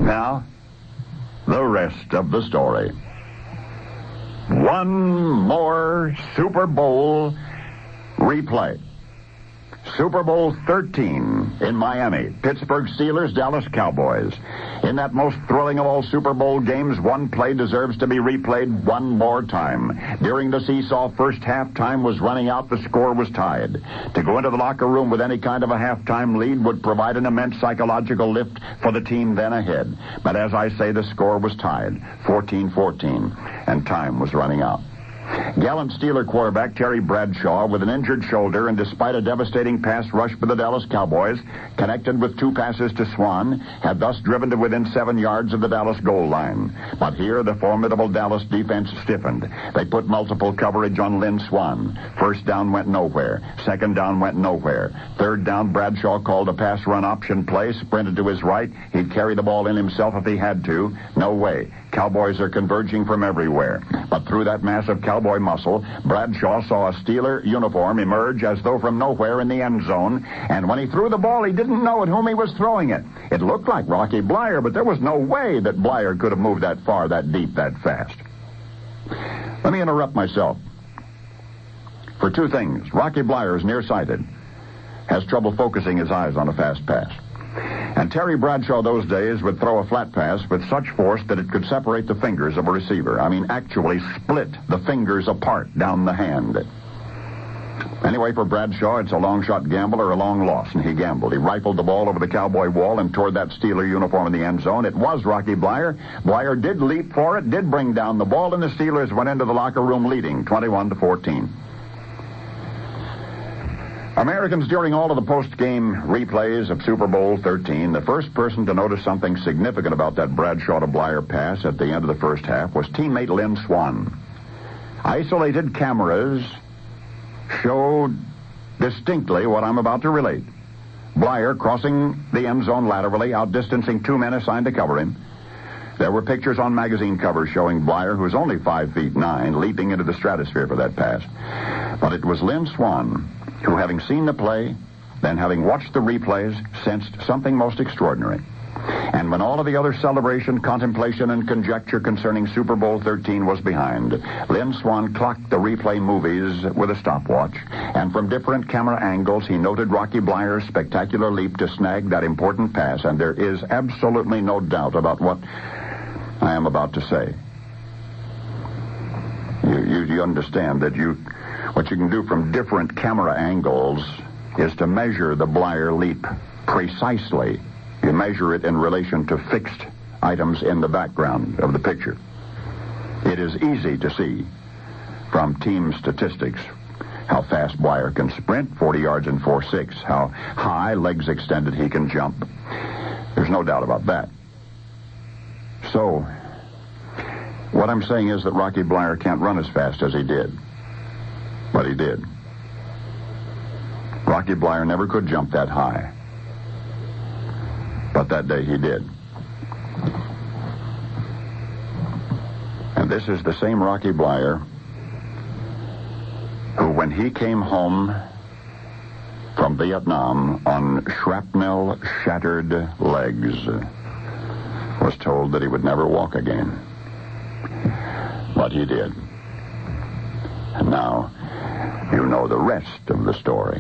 Now, the rest of the story. One more Super Bowl replay. Super Bowl 13 in Miami. Pittsburgh Steelers, Dallas Cowboys. In that most thrilling of all Super Bowl games, one play deserves to be replayed one more time. During the seesaw, first halftime was running out. The score was tied. To go into the locker room with any kind of a halftime lead would provide an immense psychological lift for the team then ahead. But as I say, the score was tied, 14-14, and time was running out. Gallant Steeler quarterback Terry Bradshaw, with an injured shoulder and despite a devastating pass rush by the Dallas Cowboys, connected with 2 passes to Swan, had thus driven to within 7 yards of the Dallas goal line. But here the formidable Dallas defense stiffened. They put multiple coverage on Lynn Swan. First down went nowhere. Second down went nowhere. Third down, Bradshaw called a pass run option play, sprinted to his right. He'd carry the ball in himself if he had to. No way. Cowboys are converging from everywhere. But through that mass of Cowboy muscle, Bradshaw saw a Steeler uniform emerge as though from nowhere in the end zone, and when he threw the ball, he didn't know at whom he was throwing it. It looked like Rocky Bleier, but there was no way that Bleier could have moved that far, that deep, that fast. Let me interrupt myself. For 2 things. Rocky Bleier is nearsighted, has trouble focusing his eyes on a fast pass. And Terry Bradshaw those days would throw a flat pass with such force that it could separate the fingers of a receiver. I mean, actually split the fingers apart down the hand. Anyway, for Bradshaw, it's a long shot gamble or a long loss, and he gambled. He rifled the ball over the Cowboy wall and toward that Steeler uniform in the end zone. It was Rocky Bleier. Bleier did leap for it, did bring down the ball, and the Steelers went into the locker room leading 21-14. Americans, during all of the post-game replays of Super Bowl 13, the first person to notice something significant about that Bradshaw to Bleier pass at the end of the first half was teammate Lynn Swan. Isolated cameras showed distinctly what I'm about to relate. Bleier crossing the end zone laterally, outdistancing 2 men assigned to cover him. There were pictures on magazine covers showing Bleier, who's only 5'9", leaping into the stratosphere for that pass. But it was Lynn Swan who, having seen the play, then having watched the replays, sensed something most extraordinary. And when all of the other celebration, contemplation, and conjecture concerning Super Bowl 13 was behind, Lynn Swan clocked the replay movies with a stopwatch, and from different camera angles, he noted Rocky Bleier's spectacular leap to snag that important pass, and there is absolutely no doubt about what I am about to say. You understand that what you can do from different camera angles is to measure the Bleier leap precisely. You measure it in relation to fixed items in the background of the picture. It is easy to see from team statistics how fast Bleier can sprint, 40 yards in 4.6, how high, legs extended, he can jump. There's no doubt about that. So, what I'm saying is that Rocky Bleier can't run as fast as he did. But he did. Rocky Bleier never could jump that high. But that day he did. And this is the same Rocky Bleier who, when he came home from Vietnam on shrapnel-shattered legs, was told that he would never walk again. But he did. And now, you know the rest of the story.